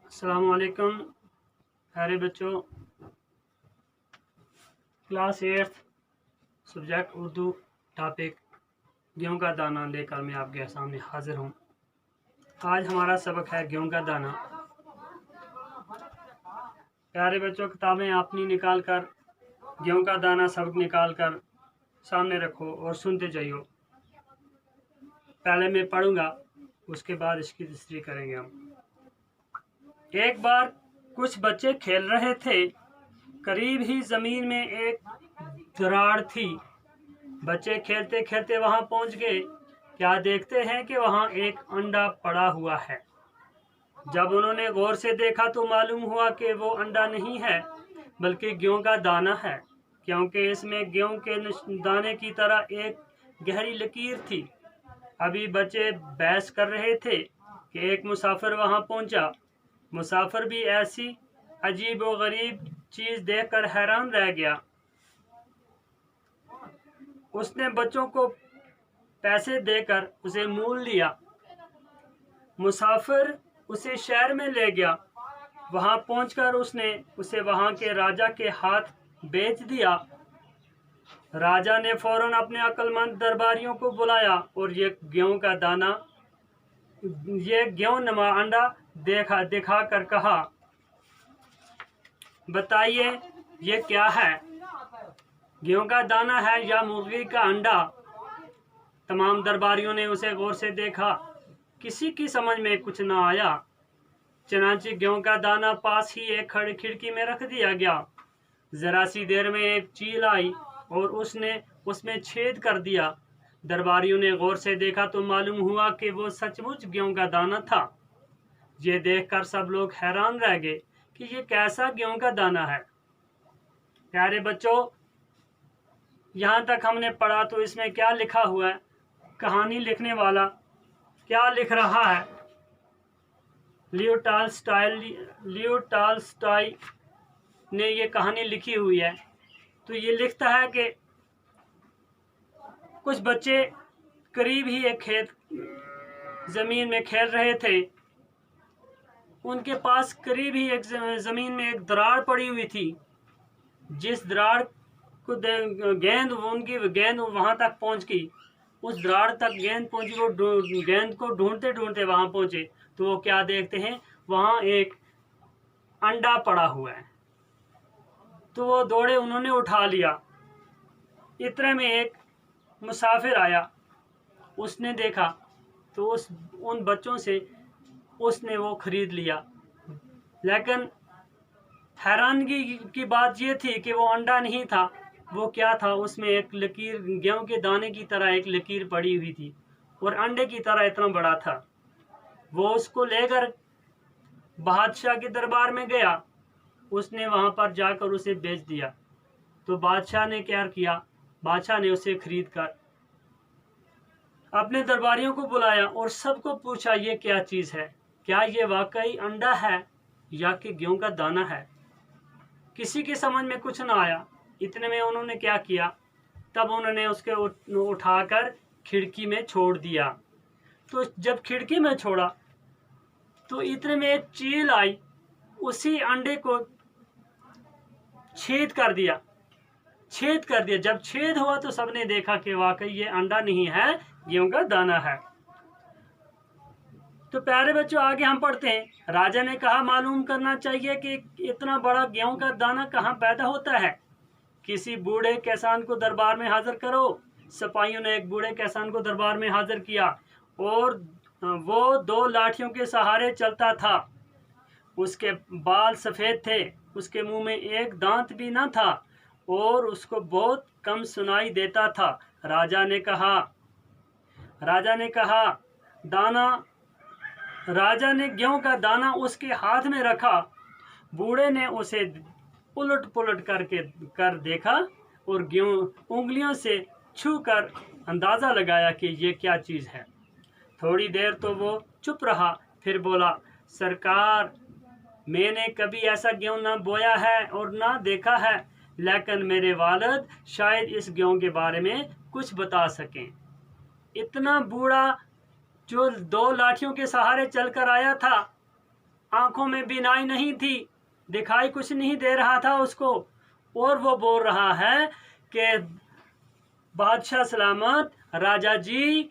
अस्सलामुअलैकुम प्यारे बच्चों। क्लास 8 सब्जेक्ट उर्दू टॉपिक गेहूं का दाना लेकर मैं आपके सामने हाजिर हूं। आज हमारा सबक है गेहूं का दाना। प्यारे बच्चों, किताबें अपनी निकाल कर गेहूं का दाना सबक निकाल कर सामने रखो और सुनते जाइयो। पहले मैं पढ़ूंगा, उसके बाद इसकी तशरीह करेंगे हम। एक बार कुछ बच्चे खेल रहे थे। करीब ही जमीन में एक दरार थी। बच्चे खेलते खेलते वहां पहुंच गए। क्या देखते हैं कि वहां एक अंडा पड़ा हुआ है। जब उन्होंने गौर से देखा तो मालूम हुआ कि वो अंडा नहीं है बल्कि गेहूं का दाना है, क्योंकि इसमें गेहूं के दाने की तरह एक गहरी लकीर थी। अभी बच्चे बहस कर रहे थे कि एक मुसाफिर वहां पहुंचा। मुसाफिर भी ऐसी अजीब व गरीब चीज देखकर हैरान रह गया। उसने बच्चों को पैसे देकर उसे मोल लिया। मुसाफिर उसे शहर में ले गया। वहां पहुंचकर उसने उसे वहां के राजा के हाथ बेच दिया। राजा ने फौरन अपने अक्लमंद दरबारियों को बुलाया और ये गेहूं नमा अंडा दिखा कर कहा, बताइए ये क्या है, गेहूं का दाना है या मुर्गी का अंडा। तमाम दरबारियों ने उसे गौर से देखा। किसी की समझ में कुछ न आया। चनाचे गेहूं का दाना पास ही एक खिड़की में रख दिया गया। जरा सी देर में एक चील आई और उसने उसमें छेद कर दिया। दरबारियों ने गौर से देखा तो मालूम हुआ कि वो सचमुच गेहूं का दाना था। ये देखकर सब लोग हैरान रह गए कि ये कैसा गेहूं का दाना है। प्यारे बच्चों, यहाँ तक हमने पढ़ा तो इसमें क्या लिखा हुआ है? कहानी लिखने वाला क्या लिख रहा है? लियो टॉल्स्टॉय ने ये कहानी लिखी हुई है। तो ये लिखता है कि कुछ बच्चे करीब ही एक खेत जमीन में खेल रहे थे। उनके पास करीब ही एक जमीन में एक दरार पड़ी हुई थी। जिस दरार को गेंद वहां तक पहुंच गई, उस दरार तक गेंद पहुंची, वो गेंद को ढूंढते ढूंढते वहां पहुंचे तो वो क्या देखते हैं, वहां एक अंडा पड़ा हुआ है। तो वो दौड़े, उन्होंने उठा लिया। इतने में एक मुसाफिर आया। उसने देखा तो उन बच्चों से उसने वो खरीद लिया। लेकिन हैरानगी की बात ये थी कि वो अंडा नहीं था। वो क्या था? उसमें एक लकीर, गेहूं के दाने की तरह एक लकीर पड़ी हुई थी और अंडे की तरह इतना बड़ा था। वो उसको लेकर बादशाह के दरबार में गया। उसने वहां पर जाकर उसे बेच दिया। तो बादशाह ने क्या किया? बादशाह ने उसे खरीद कर अपने दरबारियों को बुलाया और सबको पूछा, ये क्या चीज है? क्या ये वाकई अंडा है या कि गेहूं का दाना है? किसी की समझ में कुछ ना आया। इतने में उन्होंने क्या किया? तब उन्होंने उसके उठाकर खिड़की में छोड़ दिया। तो जब खिड़की में छोड़ा तो इतने में एक चील आई, उसी अंडे को छेद कर दिया। जब छेद हुआ तो सबने देखा कि वाकई ये अंडा नहीं है, गेहूं का दाना है। तो प्यारे बच्चों, आगे हम पढ़ते हैं। राजा ने कहा, मालूम करना चाहिए कि इतना बड़ा गेहूं का दाना कहाँ पैदा होता है। किसी बूढ़े किसान को दरबार में हाजिर करो। सिपाहियों ने एक बूढ़े किसान को दरबार में हाजिर किया और वो 2 लाठियों के सहारे चलता था। उसके बाल सफेद थे, उसके मुंह में एक दांत भी न था और उसको बहुत कम सुनाई देता था। राजा ने गेहूं का दाना उसके हाथ में रखा। बूढ़े ने उसे उलट पुलट कर देखा और गेहूं उंगलियों से छू कर अंदाजा लगाया कि ये क्या चीज है। थोड़ी देर तो वो चुप रहा, फिर बोला, सरकार, मैंने कभी ऐसा गेहूं ना बोया है और ना देखा है, लेकिन मेरे वालिद शायद इस गेहूं के बारे में कुछ बता सकें। इतना बूढ़ा जो 2 लाठियों के सहारे चलकर आया था, आंखों में बीनाई नहीं थी, दिखाई कुछ नहीं दे रहा था उसको, और वो बोल रहा है कि बादशाह सलामत, राजा जी,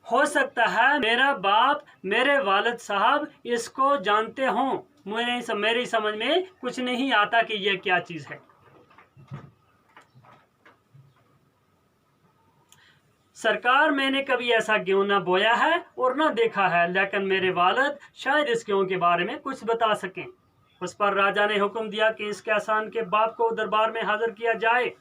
हो सकता है मेरा बाप, मेरे वालिद साहब इसको जानते हों, मेरी समझ में कुछ नहीं आता कि ये क्या चीज़ है। सरकार, मैंने कभी ऐसा गेहूं ना बोया है और ना देखा है, लेकिन मेरे वालिद शायद इस गेहूं के बारे में कुछ बता सकें। उस पर राजा ने हुक्म दिया कि इस किसान के बाप को दरबार में हाजिर किया जाए।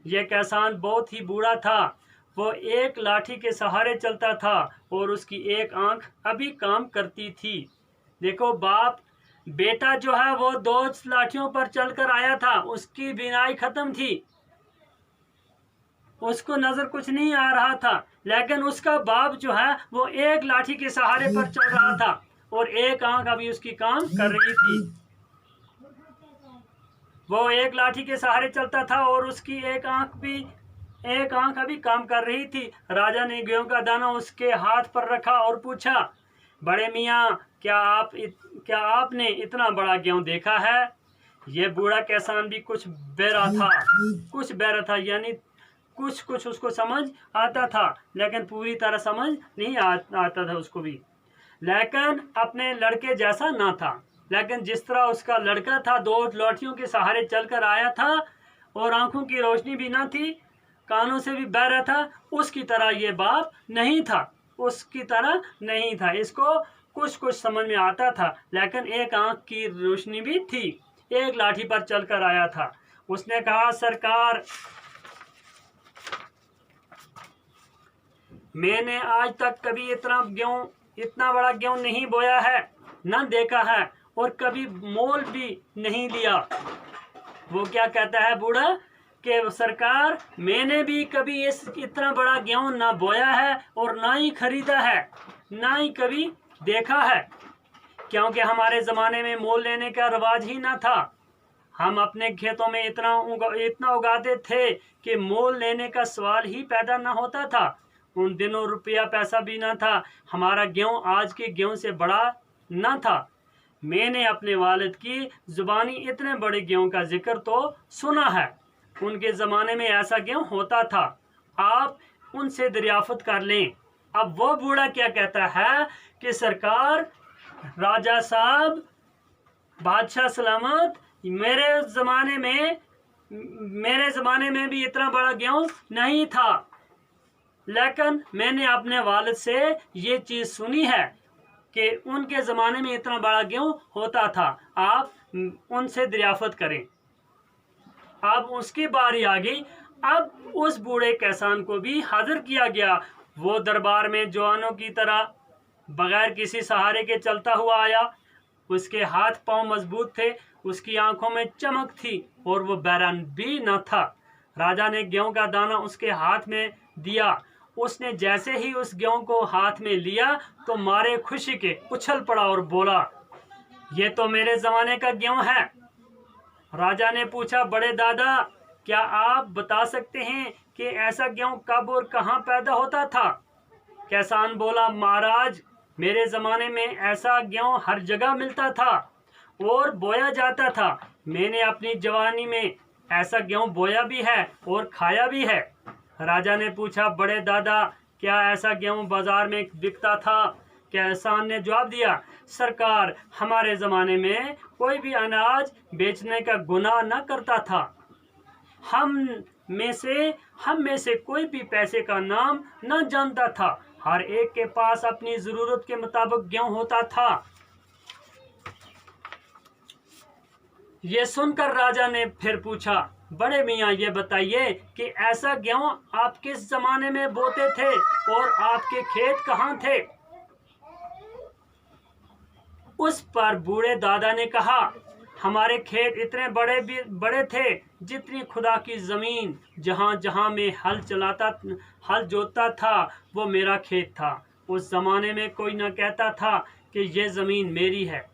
यह किसान बहुत ही बूढ़ा था, वो एक लाठी के सहारे चलता था और उसकी एक आंख अभी काम करती थी। देखो बाप, बेटा जो है वो 2 लाठियों पर चलकर आया था, उसकी बीनाई खत्म थी, उसको नजर कुछ नहीं आ रहा था, लेकिन उसका बाप जो है वो एक लाठी के सहारे पर चल रहा था और एक आंख अभी उसकी काम कर रही थी। वो एक लाठी के सहारे चलता था और उसकी एक आंख अभी काम कर रही थी। राजा ने गेहूं का दाना उसके हाथ पर रखा और पूछा, बड़े मियाँ, क्या आपने इतना बड़ा गेहूं देखा है? ये बूढ़ा किसान भी कुछ बहरा था, यानी कुछ उसको समझ आता था, लेकिन पूरी तरह समझ नहीं आता था उसको भी, लेकिन अपने लड़के जैसा ना था। लेकिन जिस तरह उसका लड़का था, 2 लाठियों के सहारे चलकर आया था और आंखों की रोशनी भी ना थी, कानों से भी बह रहा था, उसकी तरह ये बाप नहीं था, उसकी तरह नहीं था। इसको कुछ समझ में आता था, लेकिन एक आंख की रोशनी भी थी, एक लाठी पर चलकर आया था। उसने कहा, सरकार, मैंने आज तक कभी इतना बड़ा गेहूं नहीं बोया है, न देखा है, और कभी मोल भी नहीं लिया। वो क्या कहता है बूढ़ा कि सरकार, मैंने भी कभी इतना बड़ा गेहूं ना बोया है और ना ही खरीदा है, ना ही कभी देखा है, क्योंकि हमारे ज़माने में मोल लेने का रिवाज ही ना था। हम अपने खेतों में इतना उगाते थे कि मोल लेने का सवाल ही पैदा ना होता था। उन दिनों रुपया पैसा भी ना था, हमारा गेहूं आज के गेहूं से बड़ा ना था। मैंने अपने वालिद की जुबानी इतने बड़े गेहूं का जिक्र तो सुना है, उनके ज़माने में ऐसा गेहूं होता था, आप उनसे दरियाफ्त कर लें। अब वो बूढ़ा क्या कहता है कि सरकार, राजा साहब, बादशाह सलामत, मेरे ज़माने में भी इतना बड़ा गेहूं नहीं था, लेकिन मैंने अपने वालिद से ये चीज़ सुनी है कि उनके ज़माने में इतना बड़ा गेहूं होता था, आप उनसे दरियाफ्त करें। अब उसकी बारी आ गई। अब उस बूढ़े किसान को भी हाजिर किया गया। वो दरबार में जवानों की तरह बगैर किसी सहारे के चलता हुआ आया। उसके हाथ पांव मजबूत थे, उसकी आंखों में चमक थी और वो बैरान भी न था। राजा ने गेहूं का दाना उसके हाथ में दिया। उसने जैसे ही उस गेहूं को हाथ में लिया तो मारे खुशी के उछल पड़ा और बोला, ये तो मेरे ज़माने का गेहूं है। राजा ने पूछा, बड़े दादा, क्या आप बता सकते हैं कि ऐसा गेहूं कब और कहां पैदा होता था? किसान बोला, महाराज, मेरे ज़माने में ऐसा गेहूं हर जगह मिलता था और बोया जाता था। मैंने अपनी जवानी में ऐसा गेहूं बोया भी है और खाया भी है। राजा ने पूछा, बड़े दादा, क्या ऐसा गेहूं बाजार में बिकता था? किसान ने जवाब दिया, सरकार, हमारे ज़माने में कोई भी अनाज बेचने का गुनाह न करता था। हम में से कोई भी पैसे का नाम न जानता था। हर एक के पास अपनी ज़रूरत के मुताबिक गेहूं होता था। ये सुनकर राजा ने फिर पूछा, बड़े मियाँ, ये बताइए कि ऐसा गेहूं आप किस ज़माने में बोते थे और आपके खेत कहाँ थे? उस पर बूढ़े दादा ने कहा, हमारे खेत इतने बड़े थे जितनी खुदा की ज़मीन। जहाँ जहाँ में हल जोतता था वो मेरा खेत था। उस ज़माने में कोई न कहता था कि ये ज़मीन मेरी है।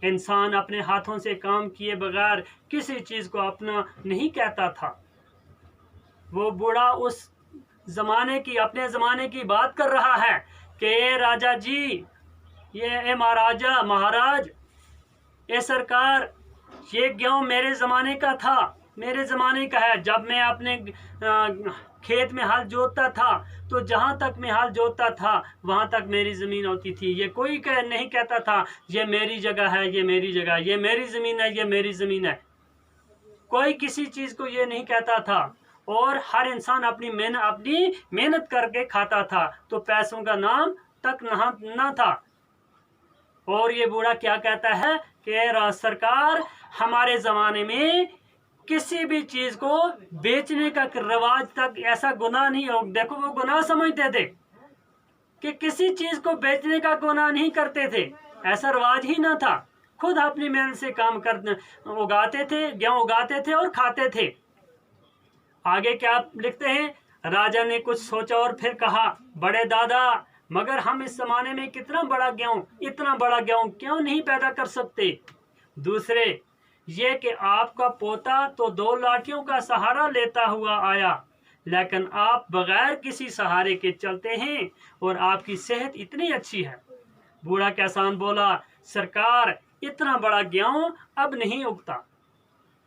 इंसान अपने हाथों से काम किए बगैर किसी चीज़ को अपना नहीं कहता था। वो बूढ़ा अपने ज़माने की बात कर रहा है कि राजा जी, ये महाराजा महाराज, ये सरकार, ये गेहूँ मेरे ज़माने का था, मेरे ज़माने का है। जब मैं अपने खेत में हल जोतता था तो जहाँ तक मैं हल जोतता था वहाँ तक मेरी ज़मीन होती थी। ये कोई नहीं कहता था ये मेरी जगह है, ये मेरी जगह, ये मेरी ज़मीन है, ये मेरी ज़मीन है। कोई किसी चीज़ को ये नहीं कहता था। और हर इंसान अपनी मेहनत करके खाता था, तो पैसों का नाम तक ना था। और ये बूढ़ा क्या कहता है कि सरकार, हमारे ज़माने में किसी भी चीज़ को बेचने का रिवाज तक ऐसा गुनाह नहीं हो। देखो, वो गुनाह समझते थे कि किसी चीज़ को बेचने का गुनाह नहीं करते थे, ऐसा रिवाज ही ना था। खुद अपनी मेहनत से काम कर उगाते थे, गेहूँ उगाते थे और खाते थे। आगे क्या लिखते हैं, राजा ने कुछ सोचा और फिर कहा, बड़े दादा, मगर हम इस जमाने में इतना बड़ा गेहूं क्यों नहीं पैदा कर सकते। दूसरे ये कि आपका पोता तो 2 लाठियों का सहारा लेता हुआ आया, लेकिन आप बगैर किसी सहारे के चलते हैं और आपकी सेहत इतनी अच्छी है। बूढ़ा किसान बोला, सरकार, इतना बड़ा गेहूं अब नहीं उगता।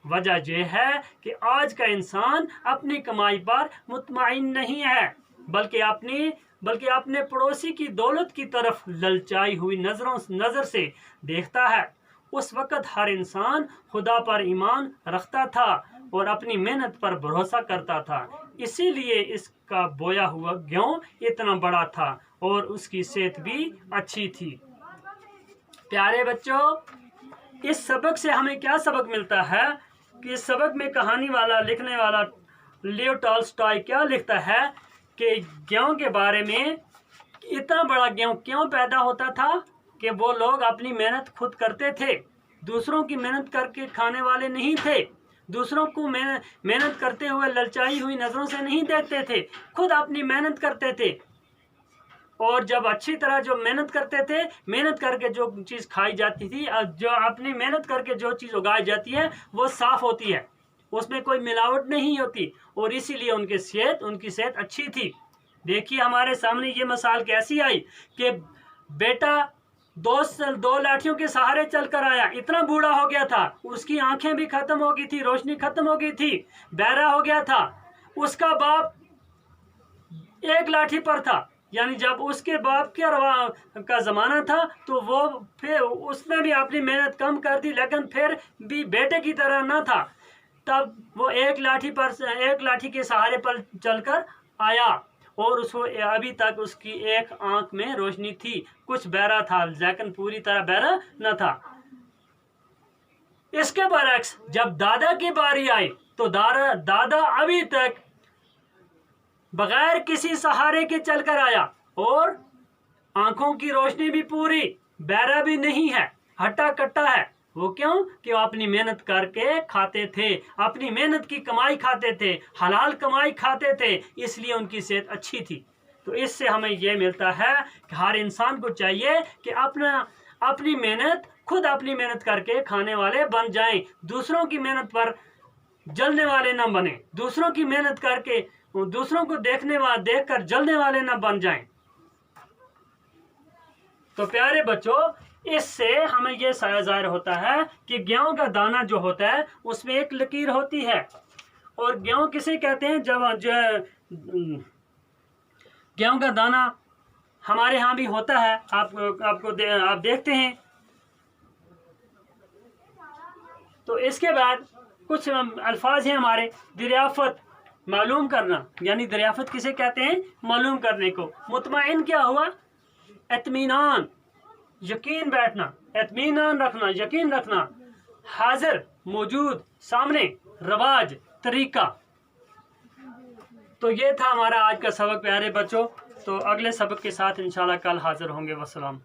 वजह यह है कि आज का इंसान अपनी कमाई पर मुतमईन नहीं है, बल्कि अपने पड़ोसी की दौलत की तरफ ललचाई हुई नजर से देखता है। उस वक़्त हर इंसान खुदा पर ईमान रखता था और अपनी मेहनत पर भरोसा करता था, इसीलिए इसका बोया हुआ गेहूं इतना बड़ा था और उसकी सेहत भी अच्छी थी। प्यारे बच्चों, इस सबक से हमें क्या सबक मिलता है कि इस सबक में कहानी वाला, लिखने वाला लियो टॉल्स्टॉय क्या लिखता है कि गेहूं के बारे में, इतना बड़ा गेहूं क्यों पैदा होता था कि वो लोग अपनी मेहनत खुद करते थे, दूसरों की मेहनत करके खाने वाले नहीं थे। दूसरों को मेहनत करते हुए ललचाई हुई नज़रों से नहीं देखते थे, खुद अपनी मेहनत करते थे। और जब अच्छी तरह जो मेहनत करते थे, मेहनत करके जो चीज़ खाई जाती थी, जो अपनी मेहनत करके जो चीज़ उगाई जाती है वो साफ़ होती है, उसमें कोई मिलावट नहीं होती, और इसीलिए उनकी सेहत अच्छी थी। देखिए, हमारे सामने ये मिसाल कैसी आई कि बेटा 2 लाठियों के सहारे चलकर आया, इतना बूढ़ा हो गया था, उसकी आंखें भी खत्म हो गई थी, रोशनी खत्म हो गई थी, बहरा हो गया था। उसका बाप 1 लाठी पर था, यानी जब उसके बाप का ज़माना था तो वो फिर उसने भी अपनी मेहनत कम कर दी, लेकिन फिर भी बेटे की तरह ना था। तब वो 1 लाठी के सहारे पर चलकर आया और उसको अभी तक उसकी एक आंख में रोशनी थी, कुछ बहरा था लेकिन पूरी तरह बहरा न था। इसके बरक्स जब दादा की बारी आई तो दादा अभी तक बगैर किसी सहारे के चलकर आया और आंखों की रोशनी भी पूरी, बहरा भी नहीं है, हट्टा कट्टा है। वो क्यों कि वो अपनी मेहनत करके खाते थे, अपनी मेहनत की कमाई खाते थे, हलाल कमाई खाते थे, इसलिए उनकी सेहत अच्छी थी। तो इससे हमें यह मिलता है कि हर इंसान को चाहिए कि अपनी मेहनत करके खाने वाले बन जाएं, दूसरों की मेहनत पर जलने वाले न बने, दूसरों की मेहनत करके दूसरों को देखकर जलने वाले न बन जाएं। तो प्यारे बच्चों, इससे हमें यह ज़ाहिर होता है कि गेहूं का दाना जो होता है उसमें एक लकीर होती है। और गेहूं किसे कहते हैं? गेहूं का दाना हमारे यहाँ भी होता है, आप देखते हैं। तो इसके बाद कुछ अल्फाज हैं हमारे, दरियाफत, मालूम करना, यानी दरियाफत किसे कहते हैं? मालूम करने को। मुतमईन क्या हुआ? इत्मीनान, यकीन बैठना, इत्मीनान रखना, यकीन रखना। हाजिर, मौजूद, सामने, रवाज, तरीका। तो ये था हमारा आज का सबक प्यारे बच्चों। तो अगले सबक के साथ इंशाल्लाह कल हाजिर होंगे। वस्सलाम।